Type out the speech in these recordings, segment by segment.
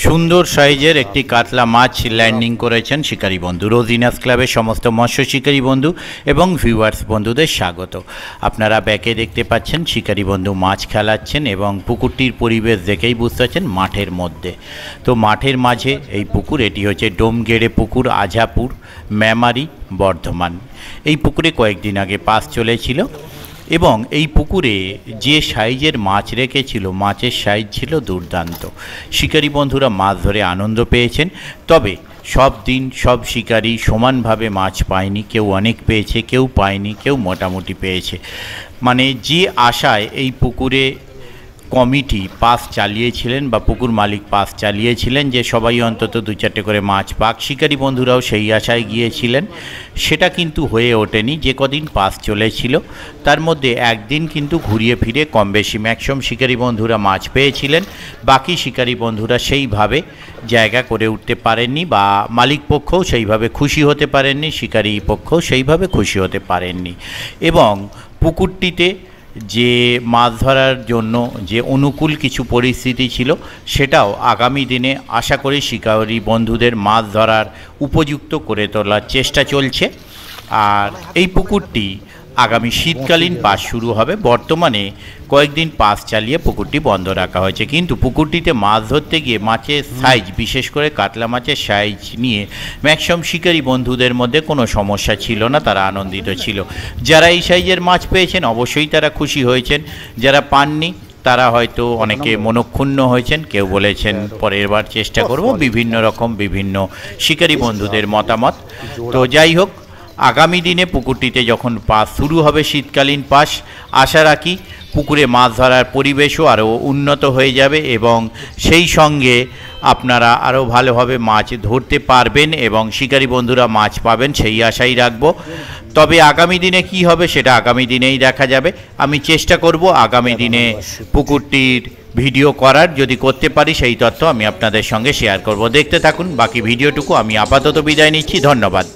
সুন্দর সাইজের একটি কাতলা মাছ ল্যান্ডিং করেছেন শিকারী বন্ধু। রোজিনাস ক্লাবের সমস্ত মৎস্য শিকারী বন্ধু এবং ভিউয়ার্স বন্ধুদের স্বাগত। আপনারা ব্যাকে দেখতে পাচ্ছেন শিকারী বন্ধু মাছ খেলাচ্ছেন এবং পুকুরটির পরিবেশ দেখেই বুঝতে পারছেন মাঠের মধ্যে। তো মাঠের মাঝে এই পুকুর, এটি হচ্ছে ডোমগেড়ে পুকুর, আজাপুর, মেমারি, বর্ধমান। এই পুকুরে কয়েকদিন আগে পাস চলেছিল এবং এই পুকুরে যে সাইজের মাছ রেখেছিল, মাছের সাইজ ছিল দুর্দান্ত। শিকারী বন্ধুরা মাছ ধরে আনন্দ পেয়েছেন। তবে সব দিন সব শিকারী সমানভাবে মাছ পায়নি, কেউ অনেক পেয়েছে, কেউ পায়নি, কেউ মোটামুটি পেয়েছে। মানে যে আশায় এই পুকুরে কমিটি পাস চালিয়েছিলেন বা পুকুর মালিক পাস চালিয়েছিলেন যে সবাই অন্তত 2-4টে করে মাছ পাক, শিকারী বন্ধুরাও সেই আশায় গিয়েছিলেন, সেটা কিন্তু হয়ে ওঠেনি। যে কদিন পাস চলেছিল তার মধ্যে একদিন কিন্তু ঘুরিয়ে ফিরে কম বেশি ম্যাক্সিমাম শিকারী বন্ধুরা মাছ পেয়েছিলেন। বাকি শিকারী বন্ধুরা সেইভাবে জায়গা করে উঠতে পারেননি বা মালিক পক্ষও সেইভাবে খুশি হতে পারেননি, শিকারী পক্ষও সেইভাবে খুশি হতে পারেননি। এবং পুকুরটিতে যে মাছ ধরার জন্য যে অনুকূল কিছু পরিস্থিতি ছিল, সেটাও আগামী দিনে আশা করি শিকারী বন্ধুদের মাছ ধরার উপযুক্ত করে তোলার চেষ্টা চলছে। আর এই পুকুরটি আগামী শীতকালীন পাস শুরু হবে। বর্তমানে কয়েকদিন পাস চালিয়ে পুকুরটি বন্ধ রাখা হয়েছে, কিন্তু পুকুরটিতে মাছ ধরতে গিয়ে মাছের সাইজ, বিশেষ করে কাতলা মাছের সাইজ নিয়ে ম্যাক্সিমাম শিকারী বন্ধুদের মধ্যে কোনো সমস্যা ছিল না, তারা আনন্দিত ছিল। যারা এই সাইজের মাছ পেয়েছেন অবশ্যই তারা খুশি হয়েছেন, যারা পাননি তারা হয়তো অনেকে মনক্ষুণ্ণ হয়েছেন, কেউ বলেছেন পরের বার চেষ্টা করব, বিভিন্ন রকম বিভিন্ন শিকারী বন্ধুদের মতামত। তো যাই হোক, আগামী দিনে পুকুরটিতে যখন পাস শুরু হবে, শীতকালীন পাস, আশা রাখি পুকুরে মাছ ধরার পরিবেশও আরও উন্নত হয়ে যাবে এবং সেই সঙ্গে আপনারা আরও ভালোভাবে মাছ ধরতে পারবেন এবং শিকারী বন্ধুরা মাছ পাবেন, সেই আশাই রাখবো। তবে আগামী দিনে কি হবে সেটা আগামী দিনেই দেখা যাবে। আমি চেষ্টা করব আগামী দিনে পুকুরটির ভিডিও করার, যদি করতে পারি সেই তথ্য আমি আপনাদের সঙ্গে শেয়ার করব। দেখতে থাকুন বাকি ভিডিওটুকু। আমি আপাতত বিদায় নিচ্ছি, ধন্যবাদ।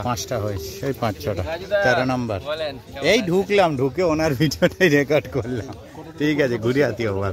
পাঁচটা হয়েছে, এই 5-6টা, 13 নম্বর। এই ঢুকলাম, ঢুকে ওনার ভিডিওটাই রেকর্ড করলাম। ঠিক আছে, ঘুরে আতি আবার।